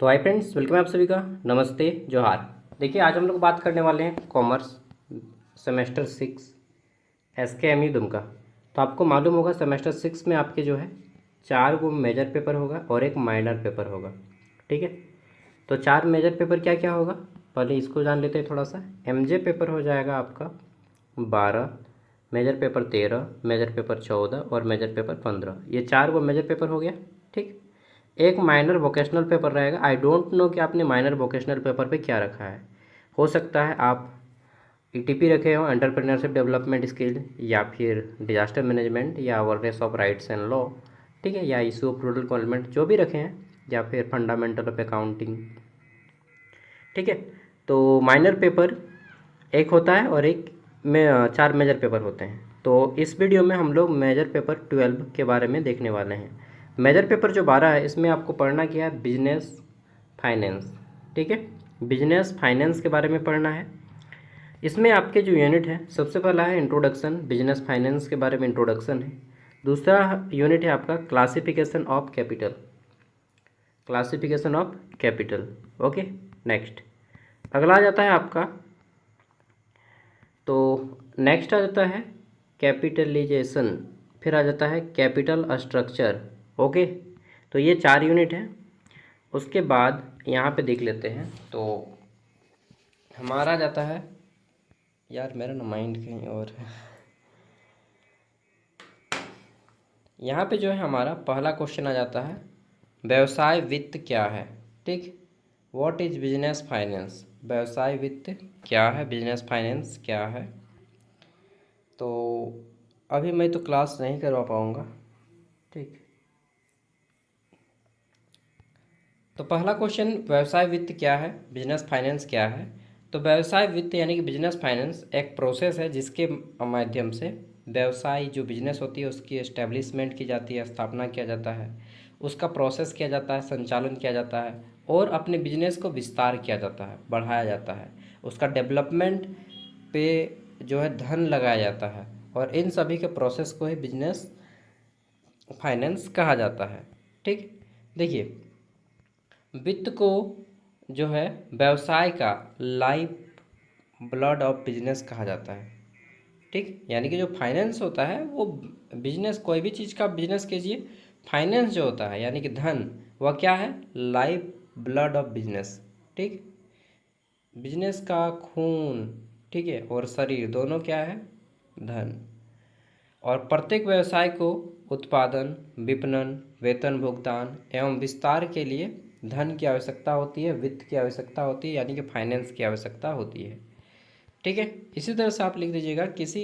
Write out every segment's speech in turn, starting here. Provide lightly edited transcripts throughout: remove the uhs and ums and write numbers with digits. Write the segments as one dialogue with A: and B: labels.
A: तो hi friends, welcome है आप सभी का। नमस्ते, जोहार। देखिए, आज हम लोग बात करने वाले हैं कॉमर्स सेमेस्टर 6 SKMU दुमका। तो आपको मालूम होगा सेमेस्टर 6 में आपके जो है 4 वो मेजर पेपर होगा और एक माइनर पेपर होगा। ठीक है, तो 4 मेजर पेपर क्या क्या होगा, पहले इसको जान लेते हैं थोड़ा सा। MJ पेपर हो जाएगा आपका 12, मेजर पेपर 13, मेजर पेपर 14 और मेजर पेपर 15। ये 4 वो मेजर पेपर हो गया। ठीक, एक माइनर वोकेशनल पेपर रहेगा। आई डोंट नो कि आपने माइनर वोकेशनल पेपर पे क्या रखा है। हो सकता है आप ETP रखे हो, एंटरप्रेन्योरशिप डेवलपमेंट स्किल, या फिर डिजास्टर मैनेजमेंट, या awareness of rights and law. ठीक है, या इशू ऑफ रूरल गवर्नमेंट, जो भी रखे हैं, या फिर फंडामेंटल ऑफ अकाउंटिंग। ठीक है, तो माइनर पेपर एक होता है और एक में 4 मेजर पेपर होते हैं। तो इस वीडियो में हम लोग मेजर पेपर 12 के बारे में देखने वाले हैं। मेजर पेपर जो 12 है, इसमें आपको पढ़ना क्या है, बिजनेस फाइनेंस। ठीक है, बिजनेस फाइनेंस के बारे में पढ़ना है। इसमें आपके जो यूनिट है, सबसे पहला है इंट्रोडक्शन, बिजनेस फाइनेंस के बारे में इंट्रोडक्शन है। दूसरा यूनिट है आपका classification of capital, classification of capital. Okay, next अगला आ जाता है आपका, तो नेक्स्ट आ जाता है कैपिटलाइजेशन, फिर आ जाता है कैपिटल स्ट्रक्चर। ओके, तो ये 4 यूनिट हैं। उसके बाद यहाँ पे देख लेते हैं, तो हमारा जाता है, यार मेरा ना माइंड कहीं और है। यहाँ पे जो है हमारा पहला क्वेश्चन आ जाता है, व्यवसाय वित्त क्या है। ठीक, व्हाट इज बिजनेस फाइनेंस। व्यवसाय वित्त क्या है, बिजनेस फाइनेंस क्या है। तो अभी मैं तो क्लास नहीं करवा पाऊँगा। ठीक, तो पहला क्वेश्चन, व्यवसाय वित्त क्या है, बिजनेस फाइनेंस क्या है। तो व्यवसाय वित्त यानी कि बिजनेस फाइनेंस एक प्रोसेस है जिसके माध्यम से व्यवसाय जो बिजनेस होती है उसकी एस्टेब्लिशमेंट की जाती है, स्थापना किया जाता है, उसका प्रोसेस किया जाता है, संचालन किया जाता है, और अपने बिजनेस को विस्तार किया जाता है, बढ़ाया जाता है, उसका डेवलपमेंट पे जो है धन लगाया जाता है, और इन सभी के प्रोसेस को ही बिजनेस फाइनेंस कहा जाता है। ठीक, देखिए, वित्त को जो है व्यवसाय का लाइफ ब्लड ऑफ बिजनेस कहा जाता है। ठीक, यानी कि जो फाइनेंस होता है वो बिजनेस, कोई भी चीज़ का बिजनेस कीजिए, फाइनेंस जो होता है यानी कि धन, वह क्या है, लाइफ ब्लड ऑफ बिजनेस। ठीक, बिजनेस का खून, ठीक है, और शरीर दोनों क्या है, धन। और प्रत्येक व्यवसाय को उत्पादन, विपणन, वेतन भुगतान एवं विस्तार के लिए धन की आवश्यकता होती है, वित्त की आवश्यकता होती है, यानी कि फाइनेंस की आवश्यकता होती है। ठीक है, इसी तरह से आप लिख दीजिएगा, किसी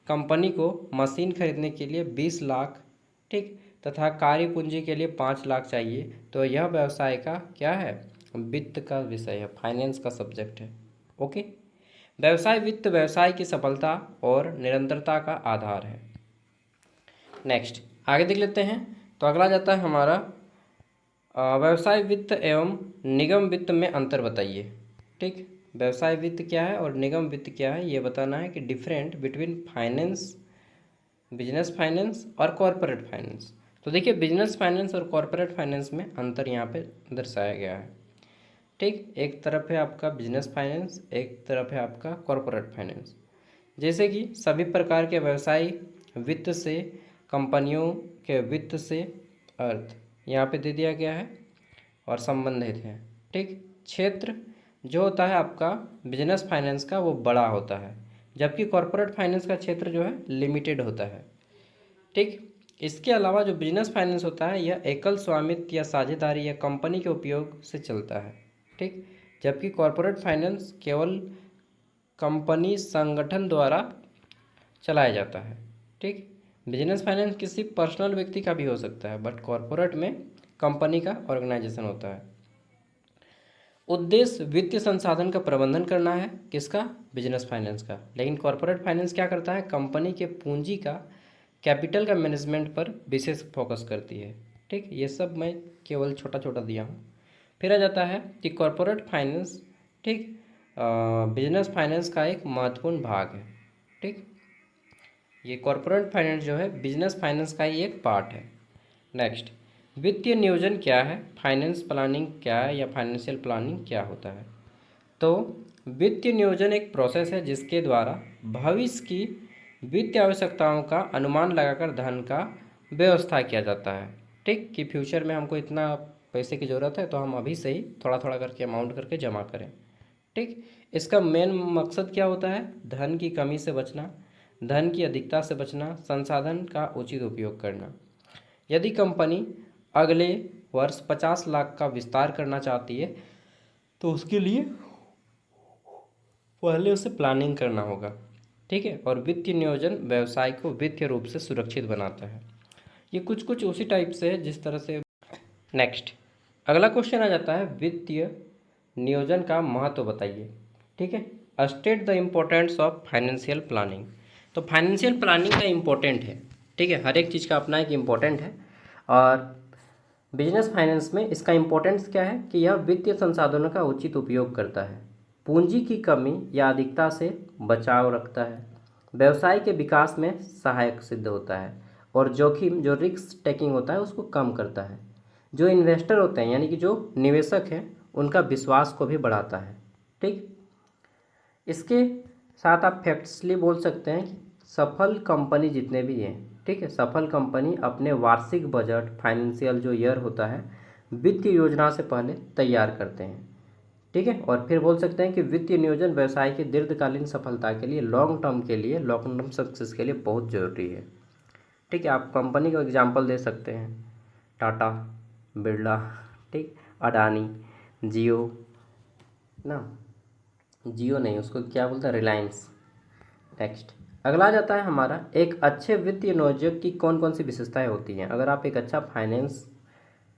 A: कंपनी को मशीन खरीदने के लिए 20 लाख, ठीक, तथा कार्य पूंजी के लिए 5 लाख चाहिए, तो यह व्यवसाय का क्या है, वित्त का विषय है, फाइनेंस का सब्जेक्ट है। ओके, व्यवसाय वित्त व्यवसाय की सफलता और निरंतरता का आधार है। नेक्स्ट आगे देख लेते हैं, तो अगला जाता है हमारा व्यवसाय वित्त एवं निगम वित्त में अंतर बताइए। ठीक, व्यवसाय वित्त क्या है और निगम वित्त क्या है, ये बताना है कि different between finance, business finance और कॉरपोरेट फाइनेंस। तो देखिए, बिजनेस फाइनेंस और कॉरपोरेट फाइनेंस में अंतर यहाँ पे दर्शाया गया है। ठीक, एक तरफ है आपका बिजनेस फाइनेंस, एक तरफ है आपका कॉरपोरेट फाइनेंस। जैसे कि सभी प्रकार के व्यवसाय वित्त से, कंपनियों के वित्त से अर्थ यहाँ पे दे दिया गया है और संबंधित है। ठीक, क्षेत्र जो होता है आपका बिजनेस फाइनेंस का वो बड़ा होता है, जबकि कॉरपोरेट फाइनेंस का क्षेत्र जो है लिमिटेड होता है। ठीक, इसके अलावा जो बिजनेस फाइनेंस होता है यह एकल स्वामित्व या साझेदारी या कंपनी के उपयोग से चलता है। ठीक, जबकि कॉरपोरेट फाइनेंस केवल कंपनी संगठन द्वारा चलाया जाता है। ठीक, बिजनेस फाइनेंस किसी पर्सनल व्यक्ति का भी हो सकता है, बट कॉरपोरेट में कंपनी का ऑर्गेनाइजेशन होता है। उद्देश्य वित्तीय संसाधन का प्रबंधन करना है, किसका, बिजनेस फाइनेंस का। लेकिन कॉरपोरेट फाइनेंस क्या करता है, कंपनी के पूंजी का, कैपिटल का मैनेजमेंट पर विशेष फोकस करती है। ठीक, ये सब मैं केवल छोटा छोटा दिया हूँ। फिर आ जाता है कि कॉरपोरेट फाइनेंस, ठीक, बिजनेस फाइनेंस का एक महत्वपूर्ण भाग है। ठीक, ये कॉरपोरेट फाइनेंस जो है बिजनेस फाइनेंस का ही एक पार्ट है। नेक्स्ट वित्तीय नियोजन क्या है, फाइनेंस प्लानिंग क्या है या फाइनेंशियल प्लानिंग क्या होता है। तो वित्तीय नियोजन एक प्रोसेस है जिसके द्वारा भविष्य की वित्तीय आवश्यकताओं का अनुमान लगाकर धन का व्यवस्था किया जाता है। ठीक, कि फ्यूचर में हमको इतना पैसे की ज़रूरत है तो हम अभी से ही थोड़ा थोड़ा करके अमाउंट करके जमा करें। ठीक, इसका मेन मकसद क्या होता है, धन की कमी से बचना, धन की अधिकता से बचना, संसाधन का उचित उपयोग करना। यदि कंपनी अगले वर्ष 50 लाख का विस्तार करना चाहती है तो उसके लिए पहले उसे प्लानिंग करना होगा। ठीक है, और वित्तीय नियोजन व्यवसाय को वित्तीय रूप से सुरक्षित बनाता है। ये कुछ कुछ उसी टाइप से है जिस तरह से। नेक्स्ट, अगला क्वेश्चन आ जाता है, वित्तीय नियोजन का महत्व बताइए। ठीक है, state the importance of financial planning. तो फाइनेंशियल प्लानिंग का इम्पोर्टेंट है। ठीक है, हर एक चीज़ का अपना एक इम्पोर्टेंट है। और बिजनेस फाइनेंस में इसका इम्पोर्टेंस क्या है कि यह वित्तीय संसाधनों का उचित उपयोग करता है, पूंजी की कमी या अधिकता से बचाव रखता है, व्यवसाय के विकास में सहायक सिद्ध होता है और जोखिम जो रिस्क टेकिंग होता है उसको कम करता है। जो इन्वेस्टर होते हैं यानी कि जो निवेशक हैं उनका विश्वास को भी बढ़ाता है। ठीक, इसके साथ आप फैक्ट्सली बोल सकते हैं कि सफल कंपनी जितने भी हैं, ठीक है, सफल कंपनी अपने वार्षिक बजट, फाइनेंशियल जो ईयर होता है, वित्तीय योजना से पहले तैयार करते हैं। ठीक है, और फिर बोल सकते हैं कि वित्तीय नियोजन व्यवसाय की दीर्घकालीन सफलता के लिए, लॉन्ग टर्म सक्सेस के लिए बहुत ज़रूरी है। ठीक है, आप कंपनी का एग्जांपल दे सकते हैं, टाटा, बिरला, ठीक, अडानी, जियो ना, जियो नहीं, उसको क्या बोलते हैं, रिलायंस। नेक्स्ट, अगला आ जाता है हमारा, एक अच्छे वित्तीय नियोजक की कौन कौन सी विशेषताएं होती हैं। अगर आप एक अच्छा फाइनेंस,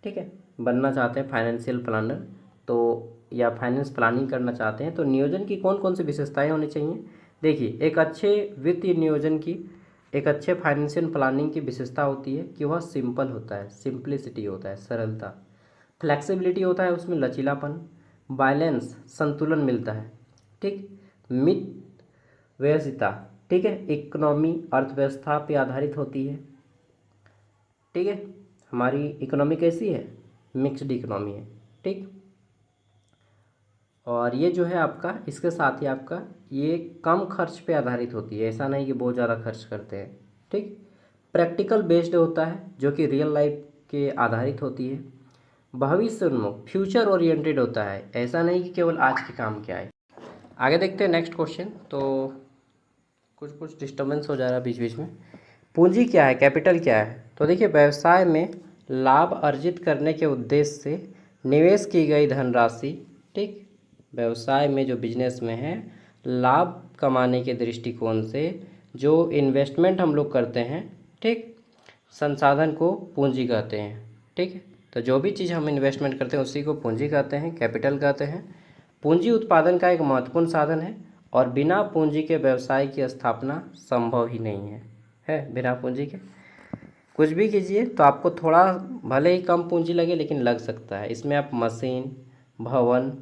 A: ठीक है, बनना चाहते हैं, फाइनेंशियल प्लानर, तो या फाइनेंस प्लानिंग करना चाहते हैं तो नियोजन की कौन कौन सी विशेषताएं होनी चाहिए। देखिए, एक अच्छे वित्तीय नियोजन की, एक अच्छे फाइनेंशियल प्लानिंग की विशेषता होती है कि वह सिंपल होता है, सिंप्लिसिटी होता है, सरलता, फ्लेक्सिबिलिटी होता है उसमें, लचीलापन, बैलेंस, संतुलन मिलता है। ठीक, मित व्ययिता, ठीक है, इकोनॉमी अर्थव्यवस्था पे आधारित होती है। ठीक है, हमारी इकोनॉमी कैसी है, मिक्स्ड इकोनॉमी है। ठीक, और ये जो है आपका, इसके साथ ही आपका ये कम खर्च पे आधारित होती है, ऐसा नहीं कि बहुत ज़्यादा खर्च करते हैं। ठीक, प्रैक्टिकल बेस्ड होता है जो कि रियल लाइफ के आधारित होती है। भविष्य उन्मुख, फ्यूचर ओरिएंटेड होता है, ऐसा नहीं कि केवल आज के काम क्या है। आगे देखते हैं नेक्स्ट क्वेश्चन। तो कुछ कुछ डिस्टर्बेंस हो जा रहा है बीच बीच में। पूंजी क्या है, कैपिटल क्या है। तो देखिए, व्यवसाय में लाभ अर्जित करने के उद्देश्य से निवेश की गई धनराशि, ठीक, व्यवसाय में जो बिजनेस में है, लाभ कमाने के दृष्टिकोण से जो इन्वेस्टमेंट हम लोग करते हैं, ठीक, संसाधन को पूंजी कहते हैं। ठीक है, तो जो भी चीज़ हम इन्वेस्टमेंट करते हैं उसी को पूंजी कहते हैं, कैपिटल कहते हैं। पूंजी उत्पादन का एक महत्वपूर्ण साधन है और बिना पूंजी के व्यवसाय की स्थापना संभव ही नहीं है बिना पूंजी के कुछ भी कीजिए तो आपको थोड़ा, भले ही कम पूंजी लगे लेकिन लग सकता है। इसमें आप मशीन, भवन,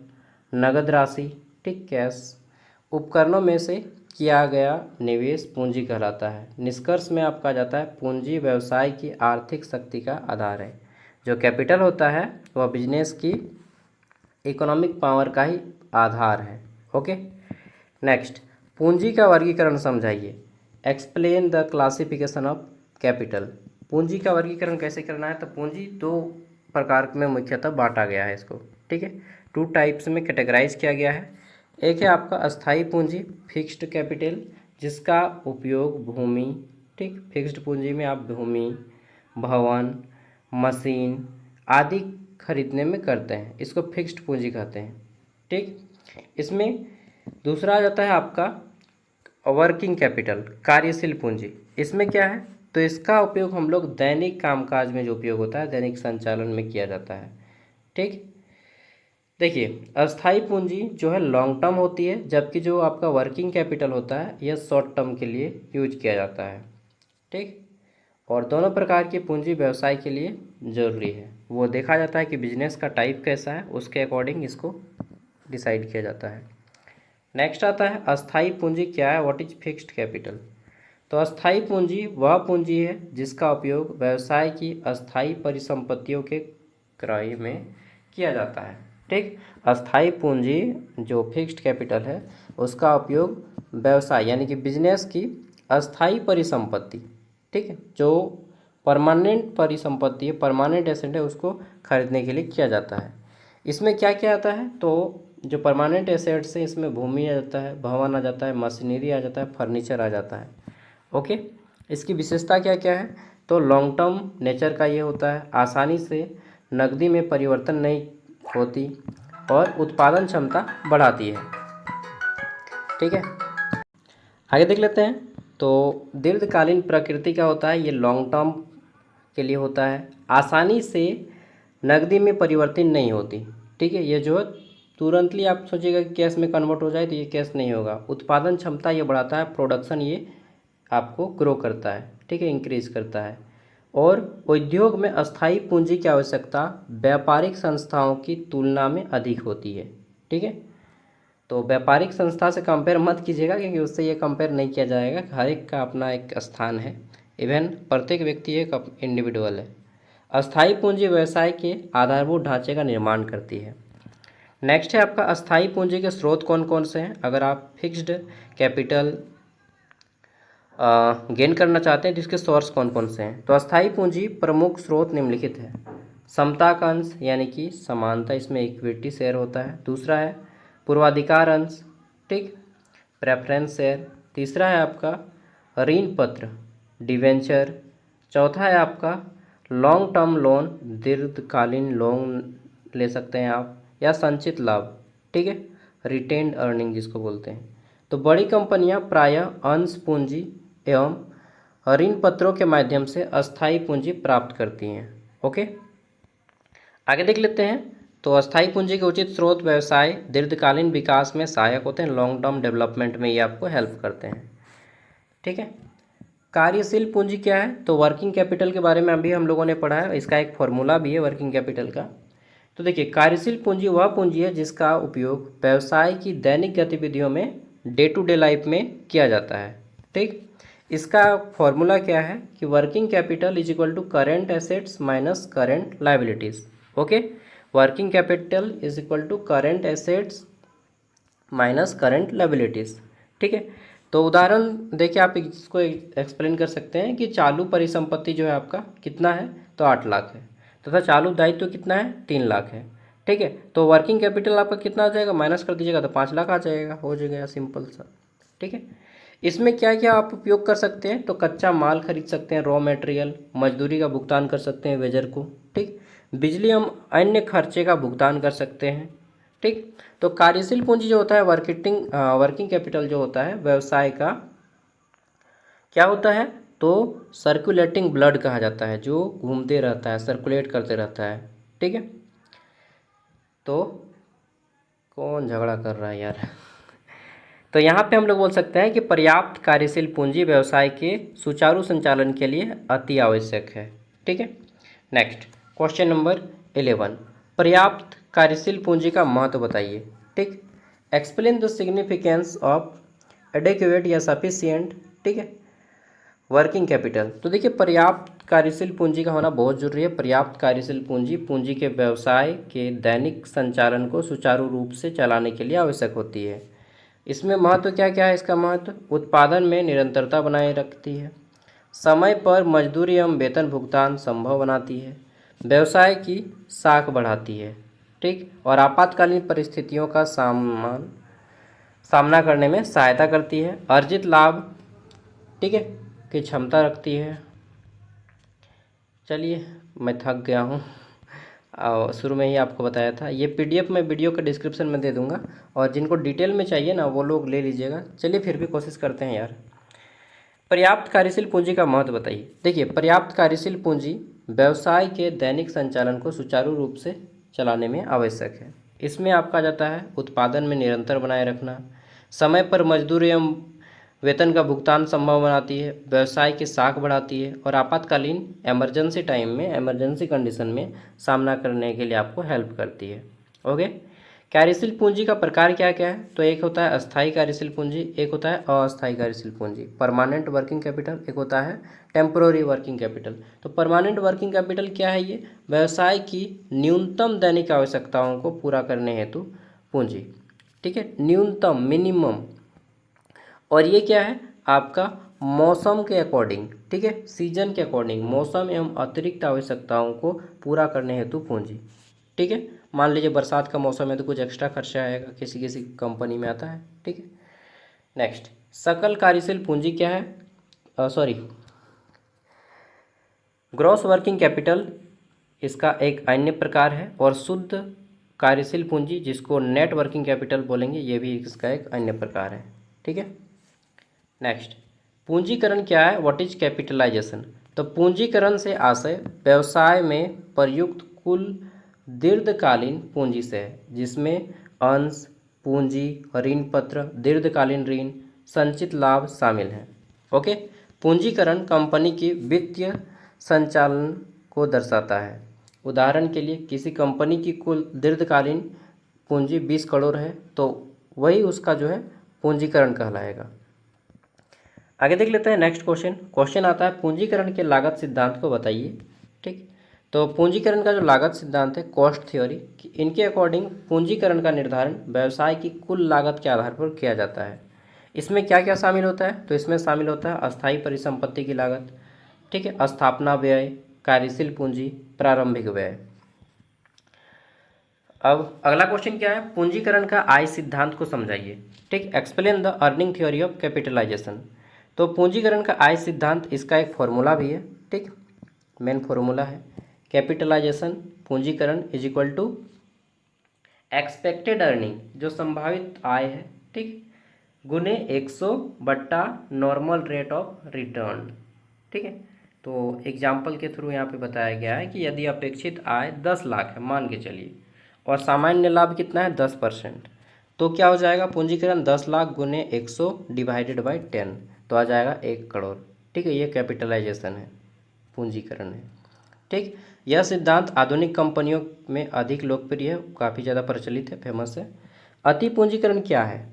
A: नगद राशि, ठीक, कैश, उपकरणों में से किया गया निवेश पूंजी कहलाता है। निष्कर्ष में आपका जाता है, पूंजी व्यवसाय की आर्थिक शक्ति का आधार है। जो कैपिटल होता है वह बिजनेस की इकोनॉमिक पावर का ही आधार है। ओके, नेक्स्ट, पूंजी का वर्गीकरण समझाइए। Explain the classification of capital. पूंजी का वर्गीकरण कैसे करना है, तो पूंजी दो प्रकार में मुख्यतः बांटा गया है इसको। ठीक है, टू टाइप्स में कैटेगराइज किया गया है। एक है आपका अस्थाई पूंजी, फिक्स्ड कैपिटल, जिसका उपयोग भूमि, ठीक, फिक्स्ड पूंजी में आप भूमि, भवन, मशीन आदि खरीदने में करते हैं, इसको फिक्स्ड पूंजी कहते हैं। ठीक, इसमें दूसरा आ जाता है आपका वर्किंग कैपिटल, कार्यशील पूंजी। इसमें क्या है, तो इसका उपयोग हम लोग दैनिक कामकाज में जो उपयोग होता है, दैनिक संचालन में किया जाता है। ठीक, देखिए, अस्थाई पूंजी जो है लॉन्ग टर्म होती है, जबकि जो आपका वर्किंग कैपिटल होता है यह शॉर्ट टर्म के लिए यूज किया जाता है। ठीक, और दोनों प्रकार की पूंजी व्यवसाय के लिए ज़रूरी है। वो देखा जाता है कि बिजनेस का टाइप कैसा है, उसके अकॉर्डिंग इसको डिसाइड किया जाता है। नेक्स्ट आता है अस्थाई पूंजी क्या है, व्हाट इज फिक्स्ड कैपिटल। तो अस्थाई पूंजी वह पूंजी है जिसका उपयोग व्यवसाय की अस्थाई परिसंपत्तियों के क्रय में किया जाता है। ठीक, अस्थाई पूंजी जो फिक्स्ड कैपिटल है उसका उपयोग व्यवसाय यानी कि बिजनेस की अस्थाई परिसंपत्ति, ठीक है, जो परमानेंट परिसंपत्ति है, परमानेंट एसेट है, उसको खरीदने के लिए किया जाता है। इसमें क्या क्या आता है, तो जो परमानेंट एसेट्स है इसमें भूमि आ जाता है, भवन आ जाता है, मशीनरी आ जाता है, फर्नीचर आ जाता है। ओके, इसकी विशेषता क्या क्या है, तो लॉन्ग टर्म नेचर का ये होता है, आसानी से नकदी में परिवर्तन नहीं होती और उत्पादन क्षमता बढ़ाती है। ठीक है, आगे देख लेते हैं। तो दीर्घकालीन प्रकृति का होता है, ये लॉन्ग टर्म के लिए होता है, आसानी से नकदी में परिवर्तन नहीं होती। ठीक है, ये जो तुरंतली आप सोचिएगा कि कैश में कन्वर्ट हो जाए तो ये कैश नहीं होगा। उत्पादन क्षमता ये बढ़ाता है, प्रोडक्शन ये आपको ग्रो करता है, ठीक है, इंक्रीज करता है। और उद्योग में अस्थायी पूंजी की आवश्यकता व्यापारिक संस्थाओं की तुलना में अधिक होती है। ठीक है, तो व्यापारिक संस्था से कंपेयर मत कीजिएगा क्योंकि उससे ये कंपेयर नहीं किया जाएगा। हर एक का अपना एक स्थान है, इवन प्रत्येक व्यक्ति एक इंडिविजुअल है। अस्थायी पूंजी व्यवसाय के आधारभूत ढांचे का निर्माण करती है। नेक्स्ट है आपका अस्थायी पूंजी के स्रोत कौन कौन से हैं। अगर आप फिक्स्ड कैपिटल गेन करना चाहते हैं तो इसके सोर्स कौन कौन से हैं, तो अस्थायी पूंजी प्रमुख स्रोत निम्नलिखित है। समता का अंश यानी कि समानता, इसमें इक्विटी शेयर होता है। दूसरा है पूर्वाधिकार अंश, ठीक, प्रेफरेंस शेयर। तीसरा है आपका ऋण पत्र, डिवेंचर। चौथा है आपका लॉन्ग टर्म लोन, दीर्घकालीन लोन ले सकते हैं आप, या संचित लाभ, ठीक है, रिटेन्ड अर्निंग जिसको बोलते हैं। तो बड़ी कंपनियां प्रायः अंश पूंजी एवं ऋण पत्रों के माध्यम से अस्थायी पूंजी प्राप्त करती हैं। ओके, आगे देख लेते हैं। तो अस्थायी पूंजी के उचित स्रोत व्यवसाय दीर्घकालीन विकास में सहायक होते हैं, लॉन्ग टर्म डेवलपमेंट में ये आपको हेल्प करते हैं। ठीक है, कार्यशील पूंजी क्या है, तो वर्किंग कैपिटल के बारे में अभी हम लोगों ने पढ़ा है, इसका एक फॉर्मूला भी है वर्किंग कैपिटल का। तो देखिए, कार्यशील पूंजी वह पूंजी है जिसका उपयोग व्यवसाय की दैनिक गतिविधियों में डे टू डे लाइफ में किया जाता है। ठीक, इसका फॉर्मूला क्या है कि working capital is equal to current assets minus current liabilities. Okay, working capital is equal to current assets minus current liabilities. ठीक है, तो उदाहरण देखिए, आप इसको एक्सप्लेन कर सकते हैं कि चालू परिसंपत्ति जो है आपका कितना है, तो 8 लाख है, तथा चालू दायित्व कितना है, 3 लाख है। ठीक है, तो वर्किंग कैपिटल आपका कितना आ जाएगा, माइनस कर दीजिएगा तो 5 लाख आ जाएगा, हो जाएगा सिंपल सा। ठीक है, इसमें क्या क्या आप उपयोग कर सकते हैं, तो कच्चा माल खरीद सकते हैं, रॉ मटेरियल, मजदूरी का भुगतान कर सकते हैं वेजर को, ठीक, बिजली हम अन्य खर्चे का भुगतान कर सकते हैं। ठीक, तो कार्यशील पूंजी जो होता है वर्किंग कैपिटल जो होता है व्यवसाय का क्या होता है, तो सर्कुलेटिंग ब्लड कहा जाता है, जो घूमते रहता है, सर्कुलेट करते रहता है। ठीक है, तो कौन झगड़ा कर रहा है यार तो यहाँ पे हम लोग बोल सकते हैं कि पर्याप्त कार्यशील पूंजी व्यवसाय के सुचारू संचालन के लिए अति आवश्यक है। ठीक है, नेक्स्ट क्वेश्चन नंबर 11, पर्याप्त कार्यशील पूंजी का महत्व बताइए। ठीक, explain the significance of adequate या सफिशिएंट, ठीक है, वर्किंग कैपिटल। तो देखिए, पर्याप्त कार्यशील पूंजी का होना बहुत जरूरी है। पर्याप्त कार्यशील पूंजी पूंजी के व्यवसाय के दैनिक संचालन को सुचारू रूप से चलाने के लिए आवश्यक होती है। इसमें महत्व क्या क्या है, इसका महत्व उत्पादन में निरंतरता बनाए रखती है, समय पर मजदूरी एवं वेतन भुगतान संभव बनाती है, व्यवसाय की साख बढ़ाती है, ठीक, और आपातकालीन परिस्थितियों का सामना करने में सहायता करती है, अर्जित लाभ, ठीक है, की क्षमता रखती है। चलिए, मैं थक गया हूँ और शुरू में ही आपको बताया था, ये पीडीएफ मैं वीडियो के डिस्क्रिप्शन में दे दूंगा, और जिनको डिटेल में चाहिए ना वो लोग ले लीजिएगा। चलिए फिर भी कोशिश करते हैं यार। पर्याप्त कार्यशील पूंजी का महत्व बताइए। देखिए, पर्याप्त कार्यशील पूंजी व्यवसाय के दैनिक संचालन को सुचारू रूप से चलाने में आवश्यक है। इसमें आपका जाता है उत्पादन में निरंतर बनाए रखना, समय पर मजदूरी एवं वेतन का भुगतान संभव बनाती है, व्यवसाय की साख बढ़ाती है, और आपातकालीन इमरजेंसी टाइम में, इमरजेंसी कंडीशन में सामना करने के लिए आपको हेल्प करती है। ओके, कार्यशील पूंजी का प्रकार क्या क्या है? तो एक होता है अस्थाई कार्यशील पूंजी, एक होता है अस्थाई कार्यशील पूंजी। परमानेंट वर्किंग कैपिटल, एक होता है टेम्पोररी वर्किंग कैपिटल। तो परमानेंट वर्किंग कैपिटल क्या है? ये व्यवसाय की न्यूनतम दैनिक आवश्यकताओं को पूरा करने हेतु पूंजी, ठीक है, न्यूनतम मिनिमम। और ये क्या है? आपका मौसम के अकॉर्डिंग, ठीक है, सीजन के अकॉर्डिंग मौसम एवं अतिरिक्त आवश्यकताओं को पूरा करने हेतु पूंजी, ठीक है। मान लीजिए बरसात का मौसम है तो कुछ एक्स्ट्रा खर्चा आएगा, किसी किसी कंपनी में आता है, ठीक है। नेक्स्ट, सकल कार्यशील पूंजी क्या है? सॉरी, ग्रॉस वर्किंग कैपिटल इसका एक अन्य प्रकार है, और शुद्ध कार्यशील पूंजी जिसको नेट वर्किंग कैपिटल बोलेंगे, ये भी इसका एक अन्य प्रकार है, ठीक है। नेक्स्ट, पूंजीकरण क्या है? What is capitalisation? तो पूंजीकरण से आशय व्यवसाय में प्रयुक्त कुल दीर्घकालीन पूंजी से है, जिसमें अंश पूंजी, ऋण पत्र, दीर्घकालीन ऋण, संचित लाभ शामिल हैं। ओके, पूंजीकरण कंपनी की वित्तीय संचालन को दर्शाता है। उदाहरण के लिए किसी कंपनी की कुल दीर्घकालीन पूंजी 20 करोड़ है तो वही उसका जो है पूंजीकरण कहलाएगा। आगे देख लेते हैं नेक्स्ट क्वेश्चन आता है पूंजीकरण के लागत सिद्धांत को बताइए, ठीक। तो पूंजीकरण का जो लागत सिद्धांत है, कॉस्ट थ्योरी, इनके अकॉर्डिंग पूंजीकरण का निर्धारण व्यवसाय की कुल लागत के आधार पर किया जाता है। इसमें क्या क्या शामिल होता है? तो इसमें शामिल होता है अस्थायी परिसंपत्ति की लागत, ठीक है, स्थापना व्यय, कार्यशील पूंजी, प्रारंभिक व्यय। अब अगला क्वेश्चन क्या है? पूंजीकरण का आय सिद्धांत को समझाइए, ठीक। Explain the earning theory of capitalisation. तो पूंजीकरण का आय सिद्धांत, इसका एक फॉर्मूला भी है, ठीक, मेन फॉर्मूला है कैपिटलाइजेशन पूंजीकरण is equal to expected earning, जो संभावित आय है, ठीक, गुने 100 बट्टा नॉर्मल रेट ऑफ रिटर्न, ठीक है। तो एग्जाम्पल के थ्रू यहाँ पे बताया गया है कि यदि अपेक्षित आय 10 लाख है मान के चलिए, और सामान्य लाभ कितना है 10%, तो क्या हो जाएगा? पूंजीकरण 10 लाख गुने 100 डिवाइडेड बाई 10, तो आ जाएगा 1 करोड़, ठीक है। ये कैपिटलाइजेशन है, पूंजीकरण है, ठीक। यह सिद्धांत आधुनिक कंपनियों में अधिक लोकप्रिय है, काफ़ी ज़्यादा प्रचलित है, फेमस है। अति पूंजीकरण क्या है?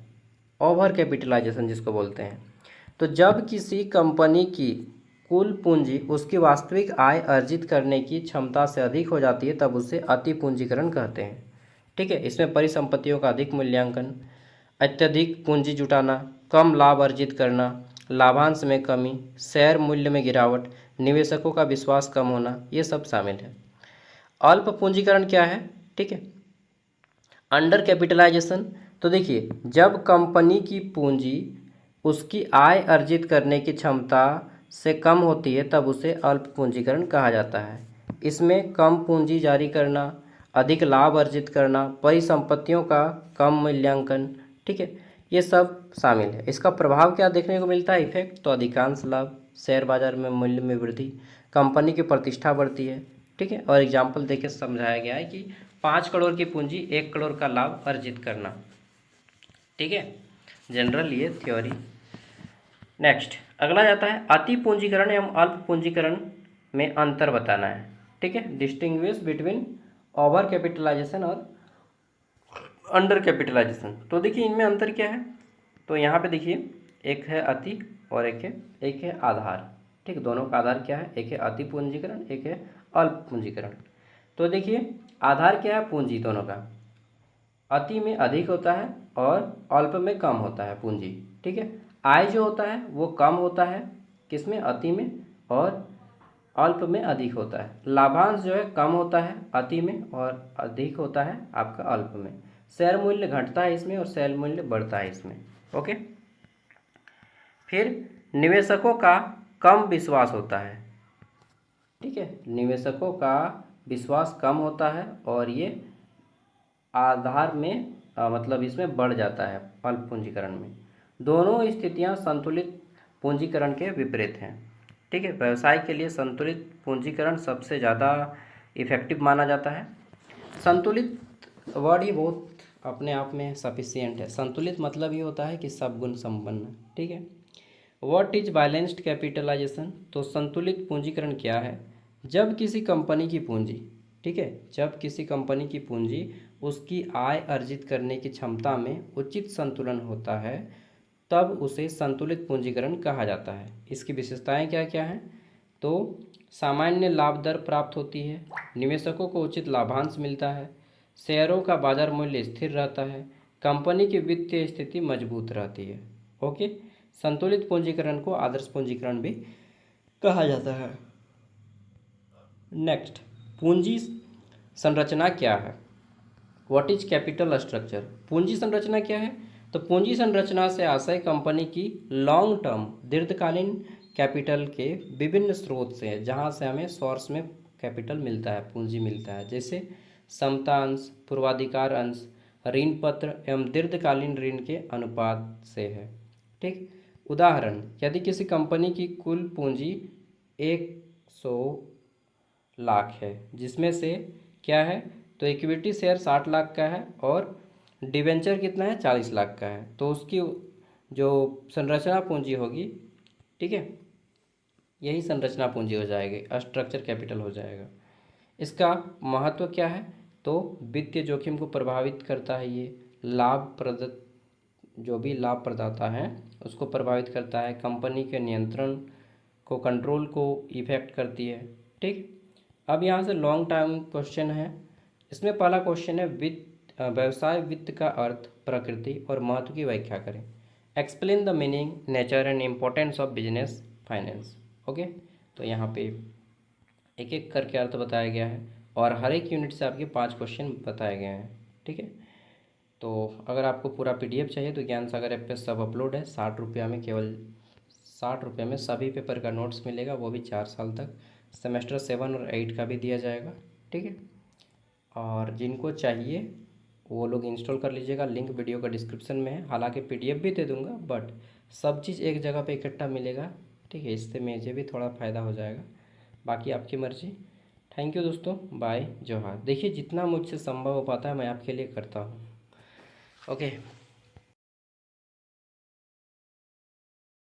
A: ओवर कैपिटलाइजेशन जिसको बोलते हैं। तो जब किसी कंपनी की कुल पूंजी उसकी वास्तविक आय अर्जित करने की क्षमता से अधिक हो जाती है तब उसे अति पूंजीकरण कहते हैं, ठीक है। इसमें परिसंपत्तियों का अधिक मूल्यांकन, अत्यधिक पूंजी जुटाना, कम लाभ अर्जित करना, लाभांश में कमी, शेयर मूल्य में गिरावट, निवेशकों का विश्वास कम होना, ये सब शामिल है। अल्प पूंजीकरण क्या है? ठीक है, अंडर कैपिटलाइजेशन। तो देखिए, जब कंपनी की पूंजी उसकी आय अर्जित करने की क्षमता से कम होती है तब उसे अल्प पूंजीकरण कहा जाता है। इसमें कम पूंजी जारी करना, अधिक लाभ अर्जित करना, परिसंपत्तियों का कम मूल्यांकन, ठीक है, ये सब शामिल है। इसका प्रभाव क्या देखने को मिलता है? इफेक्ट, तो अधिकांश लाभ, शेयर बाजार में मूल्य में वृद्धि, कंपनी की प्रतिष्ठा बढ़ती है, ठीक है। और एग्जाम्पल देके समझाया गया है कि 5 करोड़ की पूंजी 1 करोड़ का लाभ अर्जित करना, ठीक है, जनरल ये थ्योरी। नेक्स्ट अगला जाता है अति पूंजीकरण एवं अल्प पूंजीकरण में अंतर बताना है, ठीक है, डिस्टिंग्विश बिटवीन ओवर कैपिटलाइजेशन और अंडर कैपिटलाइजेशन। तो देखिए इनमें अंतर क्या है? तो यहाँ पे देखिए, एक है अति और एक है आधार, ठीक, दोनों का आधार क्या है? एक है अति पूंजीकरण, एक है अल्प पूंजीकरण। तो देखिए आधार क्या है? पूंजी, दोनों का। अति में अधिक होता है और अल्प में कम होता है पूंजी, ठीक है। आय जो होता है वो कम होता है, किसमें? अति में, और अल्प में अधिक होता है। लाभांश जो है कम होता है अति में और अधिक होता है आपका अल्प में। शेयर मूल्य घटता है इसमें और शेयर मूल्य बढ़ता है इसमें, ओके। फिर निवेशकों का कम विश्वास होता है, ठीक है, निवेशकों का विश्वास कम होता है और ये आधार में मतलब इसमें बढ़ जाता है अल्प पूंजीकरण में। दोनों स्थितियां संतुलित पूंजीकरण के विपरीत हैं, ठीक है। व्यवसाय के लिए संतुलित पूंजीकरण सबसे ज़्यादा इफेक्टिव माना जाता है। संतुलित वर्ड ही बहुत अपने आप में सफिशियंट है। संतुलित मतलब ये होता है कि सब गुण संपन्न, ठीक है। What is balanced capitalisation? तो संतुलित पूंजीकरण क्या है? जब किसी कंपनी की पूंजी, ठीक है, जब किसी कंपनी की पूंजी उसकी आय अर्जित करने की क्षमता में उचित संतुलन होता है तब उसे संतुलित पूंजीकरण कहा जाता है। इसकी विशेषताएं क्या क्या हैं? तो सामान्य लाभ दर प्राप्त होती है, निवेशकों को उचित लाभांश मिलता है, शेयरों का बाजार मूल्य स्थिर रहता है, कंपनी की वित्तीय स्थिति मजबूत रहती है। ओके, संतुलित पूंजीकरण को आदर्श पूंजीकरण भी कहा जाता है। नेक्स्ट, पूंजी संरचना क्या है? What is capital structure? पूंजी संरचना क्या है? तो पूंजी संरचना से आशय कंपनी की लॉन्ग टर्म दीर्घकालीन कैपिटल के विभिन्न स्रोत से है, जहाँ से हमें सोर्स में कैपिटल मिलता है, पूंजी मिलता है, जैसे समता अंश, पूर्वाधिकार अंश, ऋण पत्र एवं दीर्घकालीन ऋण के अनुपात से है। ठीक, उदाहरण, यदि किसी कंपनी की कुल पूंजी 100 लाख है, जिसमें से क्या है, तो इक्विटी शेयर 60 लाख का है और डिवेंचर कितना है, 40 लाख का है, तो उसकी जो संरचना पूंजी होगी, ठीक है, यही संरचना पूंजी हो जाएगी, स्ट्रक्चर कैपिटल हो जाएगा। इसका महत्व क्या है? तो वित्तीय जोखिम को प्रभावित करता है, ये लाभप्रद जो भी लाभ प्रदाता है उसको प्रभावित करता है, कंपनी के नियंत्रण को, कंट्रोल को इफेक्ट करती है। ठीक, अब यहाँ से लॉन्ग टर्म क्वेश्चन है। इसमें पहला क्वेश्चन है, व्यवसाय वित्त का अर्थ, प्रकृति और महत्व की व्याख्या करें। Explain the meaning, nature and importance of business finance. Okay, तो यहाँ पे एक एक करके अर्थ बताया गया है और हर एक यूनिट से आपके 5 क्वेश्चन बताए गए हैं। ठीक है, तो अगर आपको पूरा PDF चाहिए तो ज्ञान सागर ऐप पे सब अपलोड है। 60 रुपया में, केवल 60 रुपये में सभी पेपर का नोट्स मिलेगा, वो भी 4 साल तक। सेमेस्टर 7 और 8 का भी दिया जाएगा। ठीक है, और जिनको चाहिए वो लोग इंस्टॉल कर लीजिएगा, लिंक वीडियो का डिस्क्रिप्शन में है। हालांकि PDF भी दे दूंगा, बट सब चीज़ एक जगह पे इकट्ठा मिलेगा। ठीक है, इससे मुझे भी थोड़ा फ़ायदा हो जाएगा, बाकी आपकी मर्ज़ी। थैंक यू दोस्तों, बाय, जोहार। देखिए, जितना मुझसे संभव हो पाता है मैं आपके लिए करता हूँ। ओके।